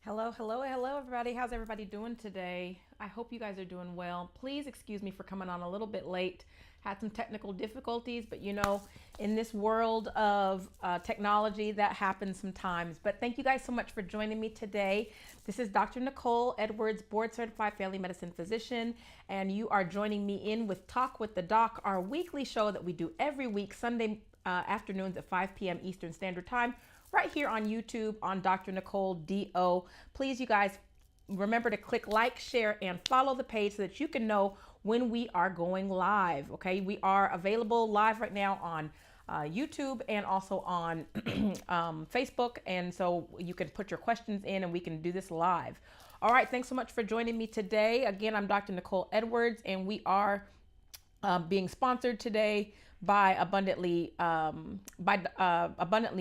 Hello, hello, hello, everybody. How's everybody doing today? I hope you guys are doing well. Please excuse me for coming on a little bit late. Had some technical difficulties, but in this world of technology, that happens sometimes. But thank you guys so much for joining me today. This is Dr. Nicole Edwards, board certified family medicine physician, and you are joining me in with Talk with the Doc, our weekly show that we do every week, Sunday afternoons at 5 p.m. Eastern Standard Time, right here on YouTube on Dr. Nicole DO. Please, you guys, remember to click like, share, and follow the page so that you can know when we are going live. Okay, we are available live right now on YouTube and also on Facebook, and so you can put your questions in and we can do this live. All right, thanks so much for joining me today. Again, I'm Dr. Nicole Edwards, and we are being sponsored today by Abundantly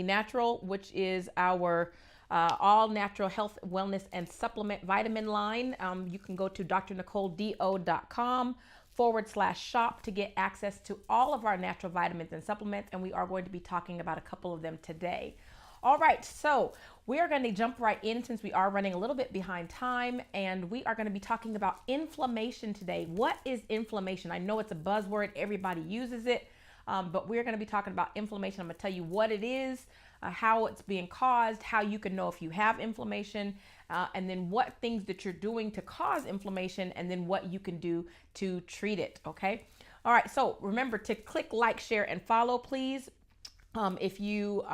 Natural, which is our all natural health, wellness, and supplement vitamin line. You can go to drnicoledo.com/shop to get access to all of our natural vitamins and supplements, and we are going to be talking about a couple of them today. All right, so we are going to jump right in since we are running a little bit behind time, and we are going to be talking about inflammation today. What is inflammation? I know it's a buzzword, everybody uses it, but we're going to be talking about inflammation. I'm going to tell you what it is, how it's being caused, how you can know if you have inflammation, and then what things that you're doing to cause inflammation, and then what you can do to treat it, okay? All right, so remember to click like, share, and follow, please. If you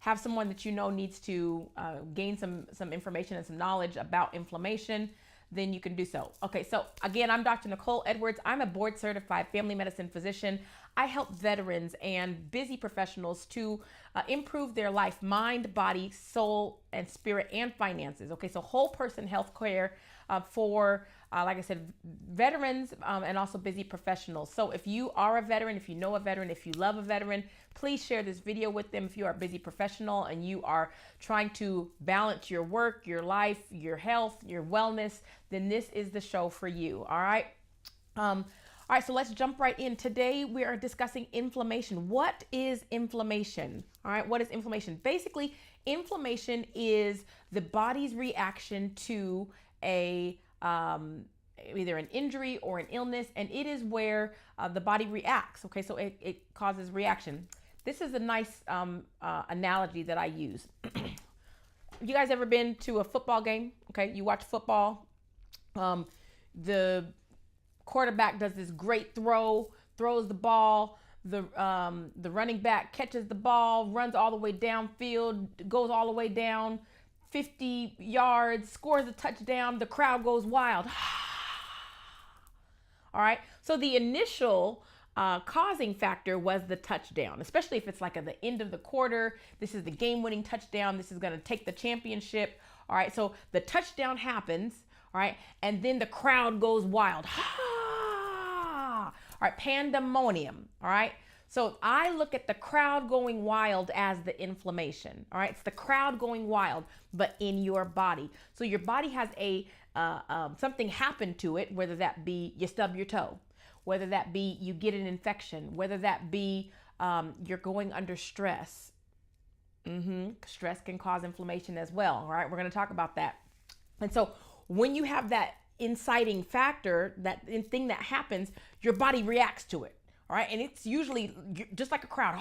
have someone that you know needs to gain some information and some knowledge about inflammation, then you can do so. Okay, so again, I'm Dr. Nicole Edwards. I'm a board certified family medicine physician. I help veterans and busy professionals to improve their life, mind, body, soul, and spirit, and finances. Okay, so whole person health care for, like I said, veterans and also busy professionals. So if you are a veteran, if you know a veteran, if you love a veteran, please share this video with them. If you are a busy professional and you are trying to balance your work, your life, your health, your wellness, then this is the show for you. All right. All right, so let's jump right in. Today we are discussing inflammation. What is inflammation? All right, what is inflammation? Basically, inflammation is the body's reaction to a either an injury or an illness, and it is where the body reacts. Okay, so it causes reaction. This is a nice analogy that I use. You guys ever been to a football game? Okay, you watch football. The quarterback does this great throws the ball. The running back catches the ball, runs all the way downfield, goes all the way down 50 yards, scores a touchdown. The crowd goes wild. All right. So the initial causing factor was the touchdown, especially if it's like at the end of the quarter. This is the game-winning touchdown. This is going to take the championship. All right. So the touchdown happens. All right. And then the crowd goes wild. All right, pandemonium. All right. So I look at the crowd going wild as the inflammation. All right. It's the crowd going wild, but in your body. So your body has something happen to it, whether that be you stub your toe, whether that be you get an infection, whether that be you're going under stress. Stress can cause inflammation as well. All right. We're going to talk about that. And so when you have that inciting factor, that thing that happens, your body reacts to it. All right. And it's usually just like a crowd.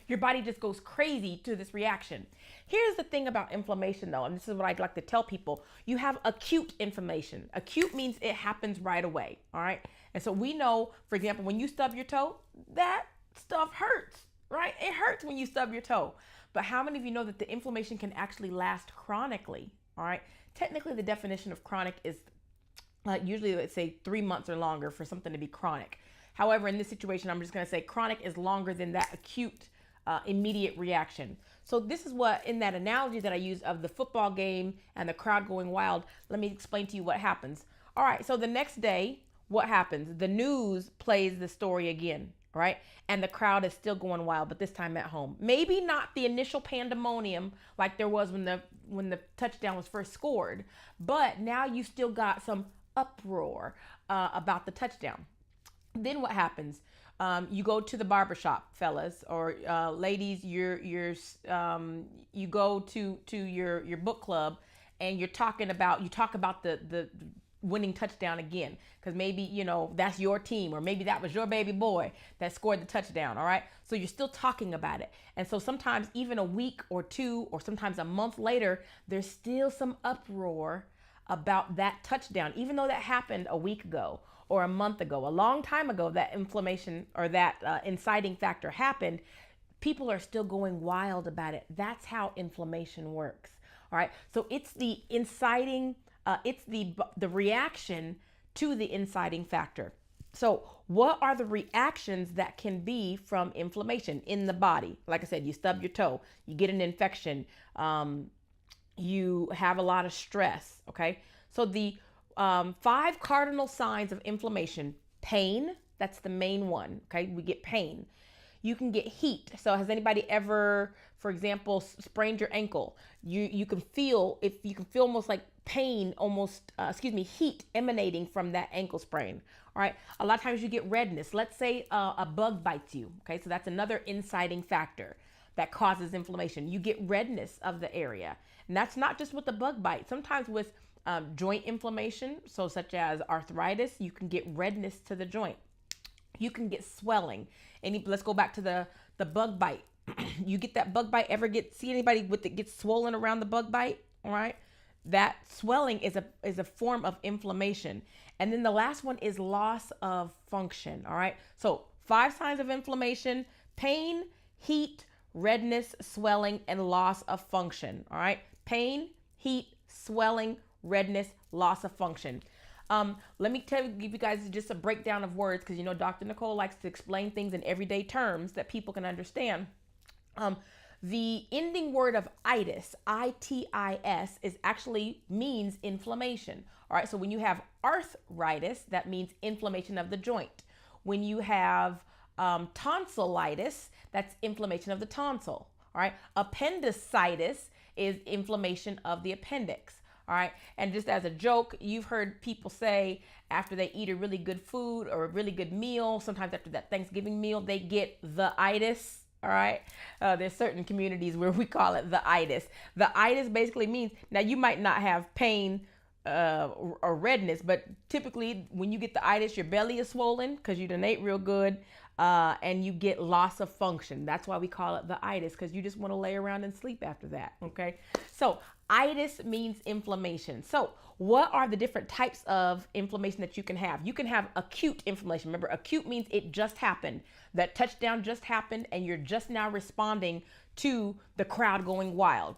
Your body just goes crazy to this reaction. Here's the thing about inflammation, though, and this is what I'd like to tell people. You have acute inflammation. Acute means it happens right away. All right. And so we know, for example, when you stub your toe, that stuff hurts, right? It hurts when you stub your toe. But how many of you know that the inflammation can actually last chronically? All right. Technically, the definition of chronic is usually, let's say, 3 months or longer for something to be chronic. However, in this situation, I'm just going to say chronic is longer than that acute, immediate reaction. So this is what, in that analogy that I use of the football game and the crowd going wild, let me explain to you what happens. All right, so the next day, what happens? The news plays the story again, right? And the crowd is still going wild, but this time at home. Maybe not the initial pandemonium like there was when the touchdown was first scored, but now you still got some uproar about the touchdown. Then what happens? You go to the barbershop, fellas, or ladies. You go to your book club, and you talk about the winning touchdown again, because maybe that's your team, or maybe that was your baby boy that scored the touchdown. All right, so you're still talking about it, and so sometimes even a week or two, or sometimes a month later, there's still some uproar about that touchdown, even though that happened a week ago or a month ago, a long time ago, that inflammation or that inciting factor happened. People are still going wild about it. That's how inflammation works. All right, so it's the inciting, it's the reaction to the inciting factor. So what are the reactions that can be from inflammation in the body? Like I said, you stub your toe, you get an infection, you have a lot of stress. Okay, so the 5 cardinal signs of inflammation: pain, that's the main one. Okay, we get pain. You can get heat. So has anybody ever, for example, sprained your ankle? You can feel almost like pain, heat emanating from that ankle sprain. All right, a lot of times you get redness. Let's say a bug bites you. Okay, so that's another inciting factor that causes inflammation. You get redness of the area, and that's not just with the bug bite. Sometimes with joint inflammation, so such as arthritis, you can get redness to the joint. You can get swelling. Let's go back to the bug bite. You get that bug bite. See anybody with it gets swollen around the bug bite? All right, that swelling is a form of inflammation. And then the last one is loss of function. All right, so 5 signs of inflammation: pain, heat, redness, swelling, and loss of function. All right, pain, heat, swelling, redness, loss of function. Let me give you guys just a breakdown of words, because Dr. Nicole likes to explain things in everyday terms that people can understand. The ending word of itis, I-T-I-S, is actually means inflammation. All right, so when you have arthritis, that means inflammation of the joint. When you have tonsillitis, that's inflammation of the tonsil. All right, appendicitis is inflammation of the appendix. All right, and just as a joke, you've heard people say after they eat a really good food or a really good meal, sometimes after that Thanksgiving meal, they get the itis. All right, there's certain communities where we call it the itis. The itis basically means, now you might not have pain or redness, but typically when you get the itis, your belly is swollen because you done ate real good, and you get loss of function. That's why we call it the itis, because you just want to lay around and sleep after that. Okay, so itis means inflammation. So what are the different types of inflammation that you can have? You can have acute inflammation. Remember, acute means it just happened. That touchdown just happened, and you're just now responding to the crowd going wild.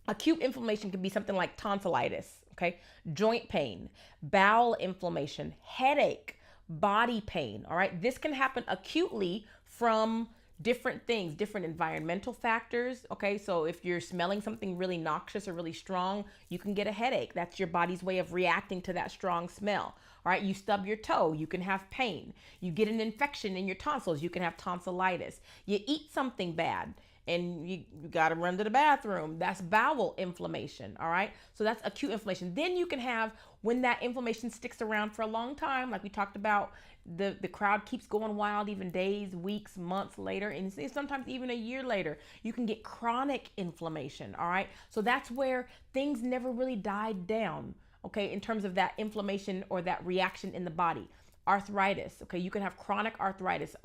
Acute inflammation can be something like tonsillitis, okay, joint pain, bowel inflammation, headache, body pain. All right, this can happen acutely from different things, different environmental factors. Okay, so if you're smelling something really noxious or really strong, you can get a headache. That's your body's way of reacting to that strong smell. All right, you stub your toe, you can have pain. You get an infection in your tonsils, you can have tonsillitis. You eat something bad and you got to run to the bathroom. That's bowel inflammation. All right, so that's acute inflammation. Then you can have, when that inflammation sticks around for a long time, like we talked about, the crowd keeps going wild, even days, weeks, months later, and sometimes even a year later, you can get chronic inflammation. All right, so that's where things never really died down, okay, in terms of that inflammation or that reaction in the body. Arthritis, okay, you can have chronic arthritis.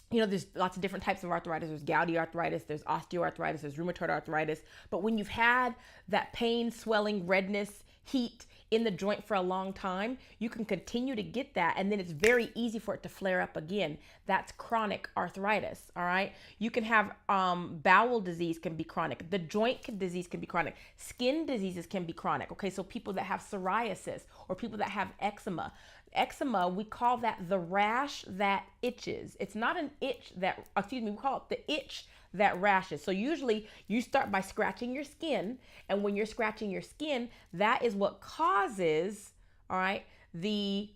There's lots of different types of arthritis. There's gouty arthritis, there's osteoarthritis, there's rheumatoid arthritis. But when you've had that pain, swelling, redness, heat in the joint for a long time, you can continue to get that, and then it's very easy for it to flare up again. That's chronic arthritis. All right, you can have bowel disease can be chronic. The joint disease can be chronic. Skin diseases can be chronic. Okay, so people that have psoriasis or people that have eczema. Eczema, we call that the rash that itches. It's not an itch that, we call it the itch that rashes. So usually you start by scratching your skin, and when you're scratching your skin, that is what causes, all right, the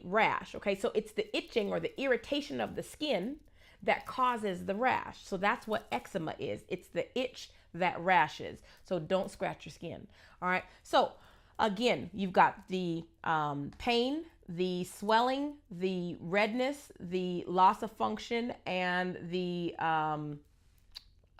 rash. Okay, so it's the itching or the irritation of the skin that causes the rash. So that's what eczema is. It's the itch that rashes. So don't scratch your skin. All right, so again, you've got the pain, the swelling, the redness, the loss of function, and the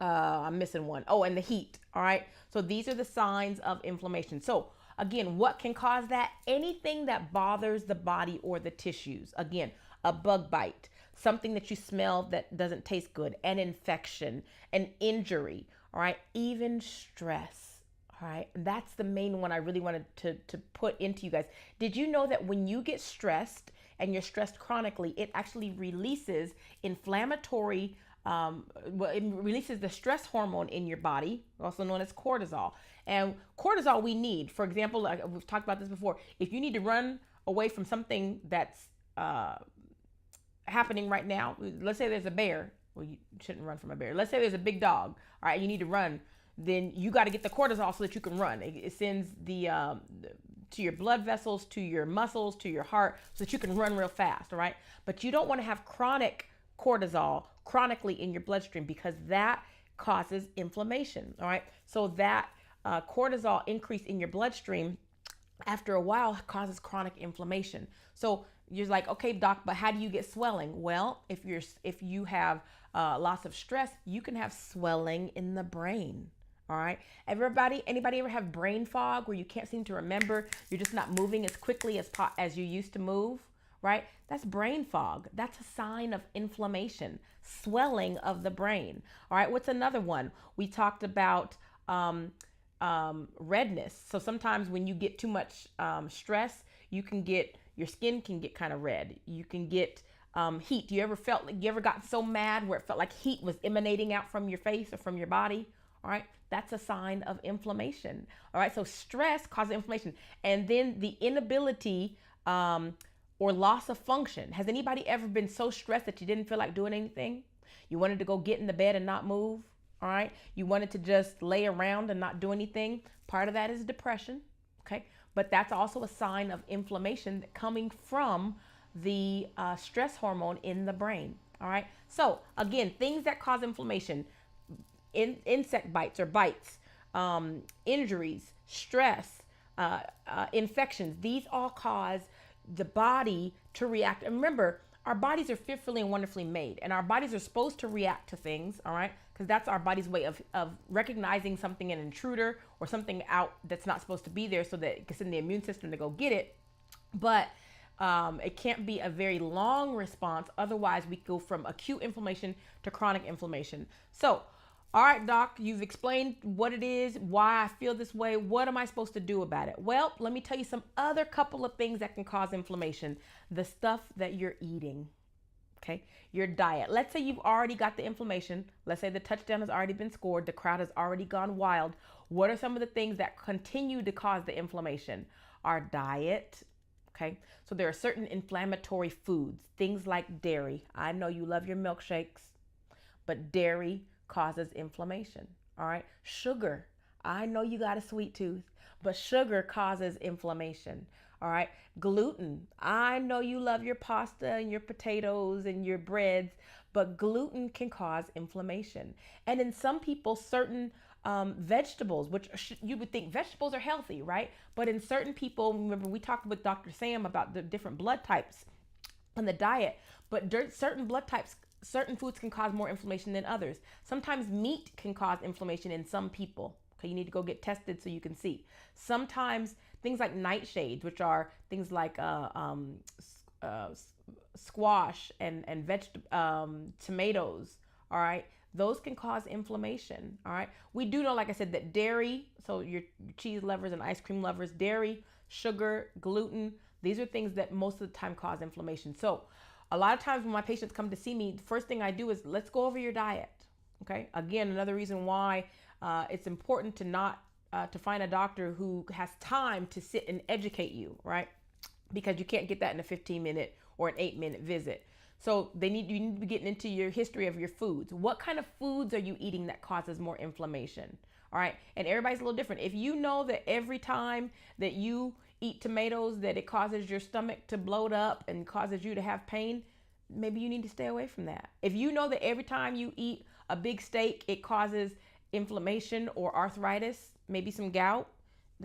I'm missing one. Oh, and the heat. All right. So these are the signs of inflammation. So again, what can cause that? Anything that bothers the body or the tissues. Again, a bug bite, something that you smell that doesn't taste good, an infection, an injury. All right. Even stress. All right. That's the main one I really wanted to put into you guys. Did you know that when you get stressed and you're stressed chronically, it actually releases inflammatory it releases the stress hormone in your body, also known as cortisol. And cortisol we need, for example, like we've talked about this before, if you need to run away from something that's happening right now, let's say there's a bear. Well, you shouldn't run from a bear. Let's say there's a big dog, all right, you need to run. Then you got to get the cortisol so that you can run. It sends the to your blood vessels, to your muscles, to your heart, so that you can run real fast, all right? But you don't want to have chronic cortisol chronically in your bloodstream, because that causes inflammation. All right. So that cortisol increase in your bloodstream after a while causes chronic inflammation. So you're like, okay, doc, but how do you get swelling? Well, if you have lots of stress, you can have swelling in the brain. All right. Anybody ever have brain fog where you can't seem to remember? You're just not moving as quickly as you used to move. Right? That's brain fog. That's a sign of inflammation, swelling of the brain. All right. What's another one? We talked about redness. So sometimes when you get too much stress, your skin can get kind of red. You can get heat. You ever got so mad where it felt like heat was emanating out from your face or from your body? All right. That's a sign of inflammation. All right. So stress causes inflammation. And then the inability, or loss of function. Has anybody ever been so stressed that you didn't feel like doing anything? You wanted to go get in the bed and not move, all right? You wanted to just lay around and not do anything. Part of that is depression, okay? But that's also a sign of inflammation coming from the stress hormone in the brain, all right? So again, things that cause inflammation, insect bites or bites, injuries, stress, infections, these all cause the body to react. And remember, our bodies are fearfully and wonderfully made, and our bodies are supposed to react to things, all right? Because that's our body's way of recognizing something, an intruder or something out that's not supposed to be there, so that it gets in the immune system to go get it. But it can't be a very long response. Otherwise, we go from acute inflammation to chronic inflammation. So, all right, doc, you've explained what it is, why I feel this way. What am I supposed to do about it? Well, let me tell you some other couple of things that can cause inflammation. The stuff that you're eating, okay? Your diet. Let's say you've already got the inflammation. Let's say the touchdown has already been scored. The crowd has already gone wild. What are some of the things that continue to cause the inflammation? Our diet, okay? So there are certain inflammatory foods, things like dairy. I know you love your milkshakes, but dairy causes inflammation. All right. Sugar. I know you got a sweet tooth, but sugar causes inflammation. All right. Gluten. I know you love your pasta and your potatoes and your breads, but gluten can cause inflammation. And in some people, certain vegetables, which you would think vegetables are healthy, right? But in certain people, remember we talked with Dr. Sam about the different blood types in the diet, but certain blood types, certain foods can cause more inflammation than others. Sometimes meat can cause inflammation in some people. Okay, you need to go get tested so you can see. Sometimes things like nightshades, which are things like squash and tomatoes, all right, those can cause inflammation, all right? We do know, like I said, that dairy, so your cheese lovers and ice cream lovers, dairy, sugar, gluten, these are things that most of the time cause inflammation. So a lot of times when my patients come to see me, the first thing I do is let's go over your diet. Okay. Again, another reason why it's important to find a doctor who has time to sit and educate you, right? Because you can't get that in a 15-minute or an 8-minute visit. So you need to be getting into your history of your foods. What kind of foods are you eating that causes more inflammation? All right. And everybody's a little different. If you know that every time that you eat tomatoes that it causes your stomach to bloat up and causes you to have pain, maybe you need to stay away from that. If you know that every time you eat a big steak, it causes inflammation or arthritis, maybe some gout,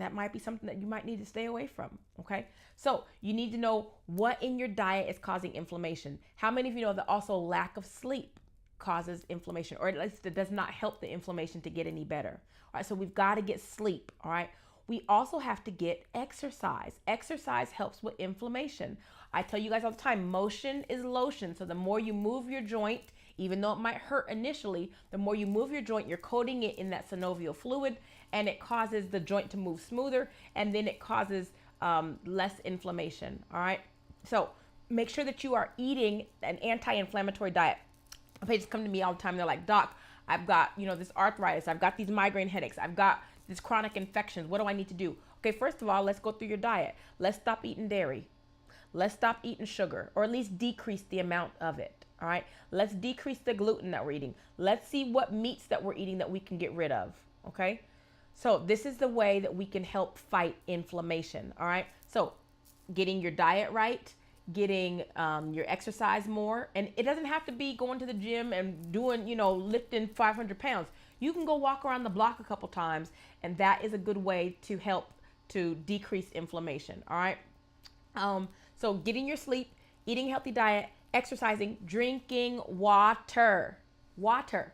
that might be something that you might need to stay away from. Okay. So you need to know what in your diet is causing inflammation. How many of you know that also lack of sleep causes inflammation, or at least it does not help the inflammation to get any better? All right. So we've got to get sleep. All right. We also have to get exercise. Exercise helps with inflammation. I tell you guys all the time, motion is lotion. So the more you move your joint, even though it might hurt initially, the more you move your joint, you're coating it in that synovial fluid, and it causes the joint to move smoother, and then it causes less inflammation. All right. So make sure that you are eating an anti-inflammatory diet. Patients come to me all the time. They're like, Doc, I've got, this arthritis. I've got these migraine headaches. I've got these chronic infections. What do I need to do? Okay, first of all, let's go through your diet. Let's stop eating dairy. Let's stop eating sugar, or at least decrease the amount of it. All right. Let's decrease the gluten that we're eating. Let's see what meats that we're eating that we can get rid of. Okay. So this is the way that we can help fight inflammation. All right. So getting your diet right, getting your exercise more, and it doesn't have to be going to the gym and doing, lifting 500 pounds. You can go walk around the block a couple times, and that is a good way to help to decrease inflammation. All right. So getting your sleep, eating a healthy diet, exercising, drinking water. Water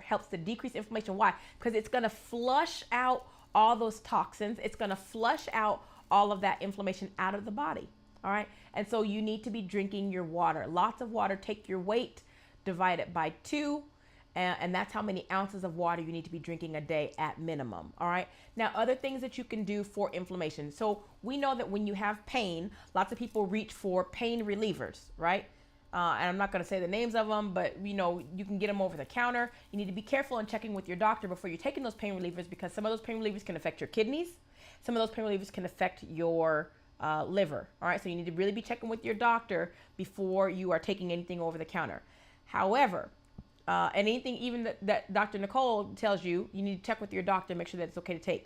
helps to decrease inflammation. Why? Because it's going to flush out all those toxins. It's going to flush out all of that inflammation out of the body. All right. And so you need to be drinking your water. Lots of water. Take your weight, divide it by 2. And that's how many ounces of water you need to be drinking a day at minimum. All right. Now, other things that you can do for inflammation. So we know that when you have pain, lots of people reach for pain relievers, right? And I'm not going to say the names of them, but you can get them over the counter. You need to be careful in checking with your doctor before you're taking those pain relievers, because some of those pain relievers can affect your kidneys. Some of those pain relievers can affect your liver. All right. So you need to really be checking with your doctor before you are taking anything over the counter. However, and anything even that Dr. Nicole tells you, you need to check with your doctor, make sure that it's okay to take.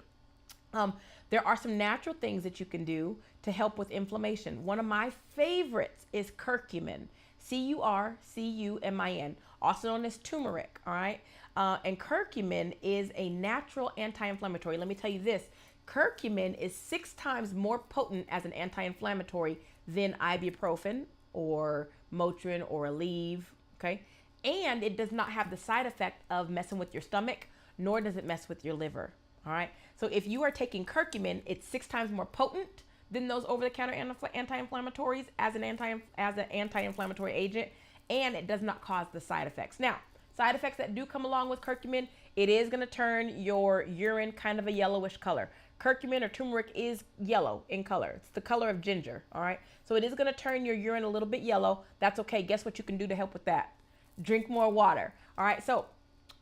There are some natural things that you can do to help with inflammation. One of my favorites is curcumin, curcumin, also known as turmeric. All right. And curcumin is a natural anti-inflammatory. Let me tell you this. Curcumin is 6 times more potent as an anti-inflammatory than ibuprofen or Motrin or Aleve. Okay. And it does not have the side effect of messing with your stomach, nor does it mess with your liver. All right. So if you are taking curcumin, it's 6 times more potent than those over-the-counter anti-inflammatories as an anti-inflammatory agent, and it does not cause the side effects. Now, side effects that do come along with curcumin, it is going to turn your urine kind of a yellowish color. Curcumin or turmeric is yellow in color. It's the color of ginger. All right. So it is going to turn your urine a little bit yellow. That's okay. Guess what you can do to help with that? Drink more water. All right. So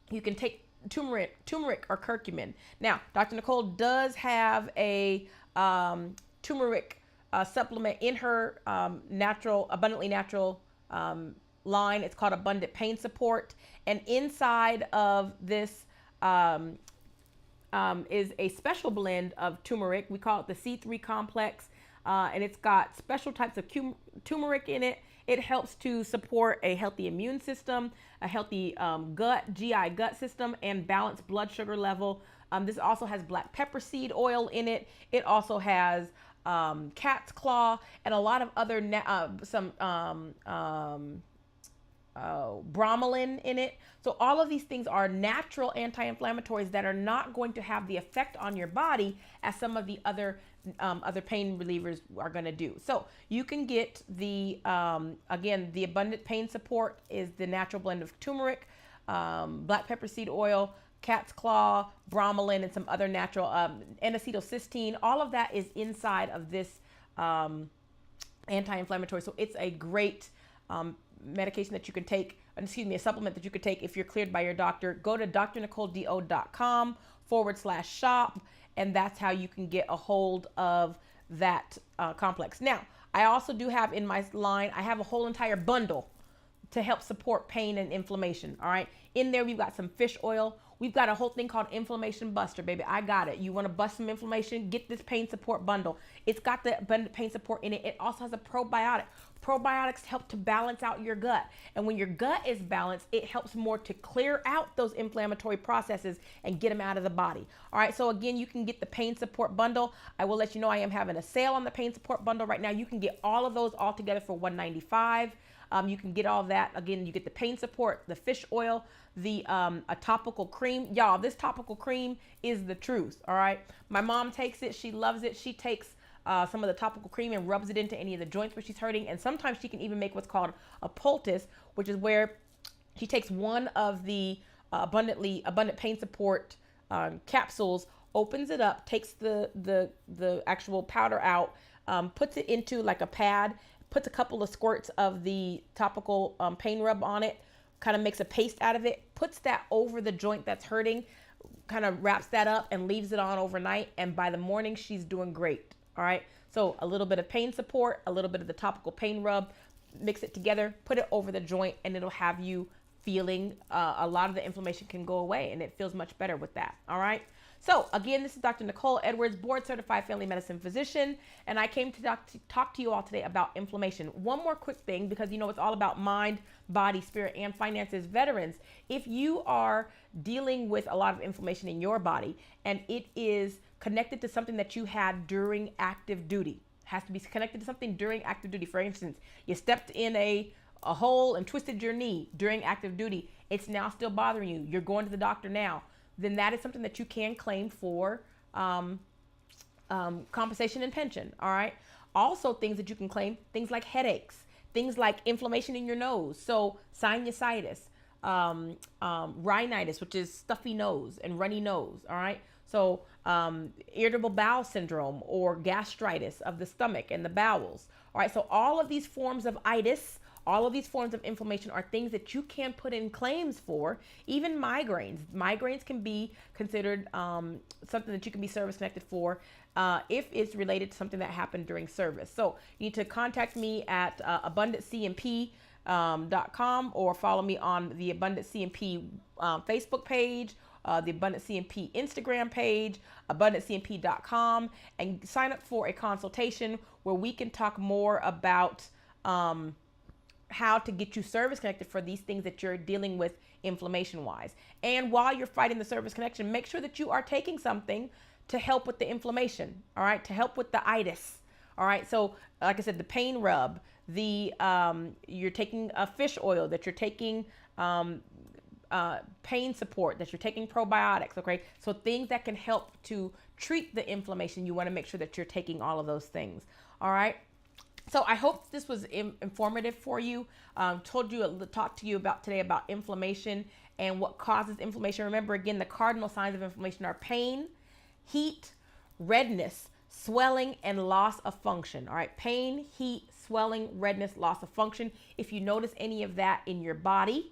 you can take turmeric or curcumin. Now, Dr. Nicole does have a turmeric supplement in her abundantly natural line. It's called Abundant Pain Support. And inside of this is a special blend of turmeric. We call it the C3 complex. And it's got special types of turmeric in it. It helps to support a healthy immune system, a healthy GI gut system, and balanced blood sugar level. This also has black pepper seed oil in it. It also has cat's claw and a lot of other bromelain in it. So all of these things are natural anti-inflammatories that are not going to have the effect on your body as some of the other pain relievers are going to do. So you can get the again, the Abundant Pain Support is the natural blend of turmeric, black pepper seed oil, cat's claw, bromelain, and some other natural N-acetylcysteine. All of that is inside of this anti-inflammatory. So it's a great medication that you can take, a supplement that you could take if you're cleared by your doctor. Go to drnicoledo.com/shop, and that's how you can get a hold of that complex. Now, I also do have in my line, I have a whole entire bundle to help support pain and inflammation. All right. In there, we've got some fish oil. We've got a whole thing called Inflammation Buster, baby. I got it. You want to bust some inflammation? Get this pain support bundle. It's got the abundant pain support in it. It also has a probiotic. Probiotics help to balance out your gut. And when your gut is balanced, it helps more to clear out those inflammatory processes and get them out of the body. All right, so again, you can get the pain support bundle. I will let you know I am having a sale on the pain support bundle right now. You can get all of those all together for $195. You can get all that. Again, you get the pain support, the fish oil, the a topical cream. Y'all, this topical cream is the truth, all right? My mom takes it. She loves it. She takes some of the topical cream and rubs it into any of the joints where she's hurting. And sometimes she can even make what's called a poultice, which is where she takes one of the abundant pain support capsules, opens it up, takes the actual powder out, puts it into like a pad, puts a couple of squirts of the topical pain rub on it, kind of makes a paste out of it, puts that over the joint that's hurting, kind of wraps that up and leaves it on overnight. And by the morning, she's doing great. All right. So a little bit of pain support, a little bit of the topical pain rub, mix it together, put it over the joint, and it'll have you feeling a lot of the inflammation can go away, and it feels much better with that. All right. So again, this is Dr. Nicole Edwards, board certified family medicine physician, and I came to talk to you all today about inflammation. One more quick thing, because you know it's all about mind, body, spirit, and finances. Veterans, if you are dealing with a lot of inflammation in your body and it is connected to something that you had during active duty, has to be connected to something during active duty. For instance, you stepped in a hole and twisted your knee during active duty. It's now still bothering you. You're going to the doctor now. Then that is something that you can claim for compensation and pension. All right. Also, things that you can claim, things like headaches, things like inflammation in your nose. So sinusitis, rhinitis, which is stuffy nose and runny nose. All right. So irritable bowel syndrome or gastritis of the stomach and the bowels. All right. So all of these forms of itis, all of these forms of inflammation are things that you can put in claims for. Even migraines. Migraines can be considered something that you can be service connected for if it's related to something that happened during service. So you need to contact me at abundantcmp.com or follow me on the Abundant CMP Facebook page, the Abundant CMP Instagram page, abundantcmp.com, and sign up for a consultation where we can talk more about how to get you service connected for these things that you're dealing with inflammation wise. And while you're fighting the service connection, make sure that you are taking something to help with the inflammation. All right. To help with the itis. All right. So like I said, the pain rub, you're taking a fish oil, that you're taking, pain support, that you're taking probiotics. Okay. So things that can help to treat the inflammation, you want to make sure that you're taking all of those things. All right. So I hope this was informative for you. Talked to you about today about inflammation and what causes inflammation. Remember, again, the cardinal signs of inflammation are pain, heat, redness, swelling, and loss of function. All right, pain, heat, swelling, redness, loss of function. If you notice any of that in your body,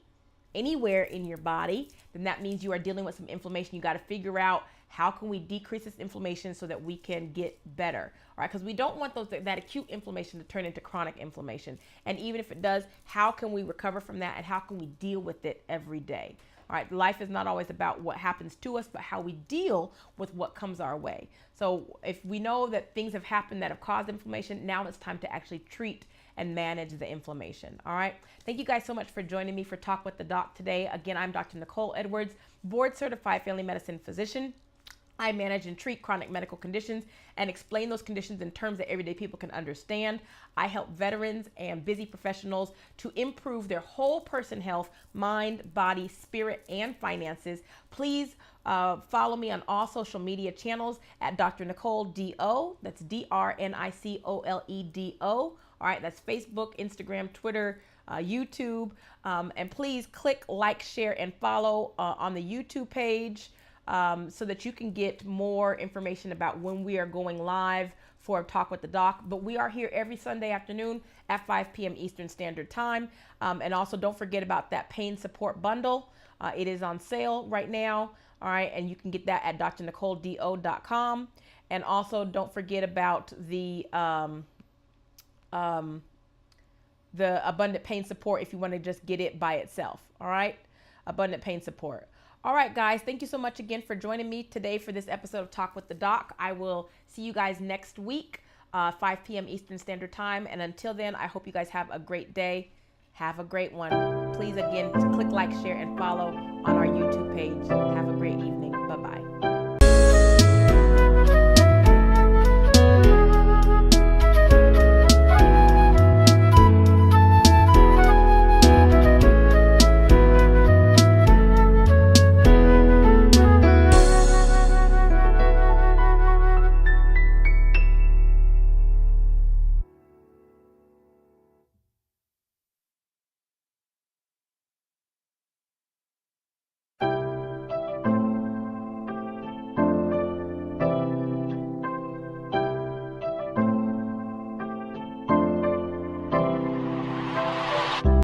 anywhere in your body, then that means you are dealing with some inflammation. You got to figure out how can we decrease this inflammation so that we can get better. All right, because we don't want that acute inflammation to turn into chronic inflammation. And even if it does, how can we recover from that, and how can we deal with it every day? All right, life is not always about what happens to us, but how we deal with what comes our way. So if we know that things have happened that have caused inflammation, now it's time to actually treat and manage the inflammation. All right. Thank you guys so much for joining me for Talk with the Doc today. Again, I'm Dr. Nicole Edwards, board certified family medicine physician. I manage and treat chronic medical conditions and explain those conditions in terms that everyday people can understand. I help veterans and busy professionals to improve their whole person health, mind, body, spirit, and finances. Please follow me on all social media channels at Dr. Nicole D.O. That's DrNicoleDO. All right, that's Facebook, Instagram, Twitter, YouTube. And please click like, share, and follow on the YouTube page. So that you can get more information about when we are going live for Talk with the Doc. But we are here every Sunday afternoon at 5 p.m. Eastern Standard Time. And also don't forget about that pain support bundle. It is on sale right now. All right. And you can get that at drnicoledo.com. And also don't forget about the abundant pain support if you want to just get it by itself. All right. Abundant pain support. All right, guys, thank you so much again for joining me today for this episode of Talk with the Doc. I will see you guys next week. 5 p.m. Eastern Standard Time. And until then, I hope you guys have a great day. Have a great one. Please, again, click like, share, and follow on our YouTube page. Have a great evening. Bye-bye.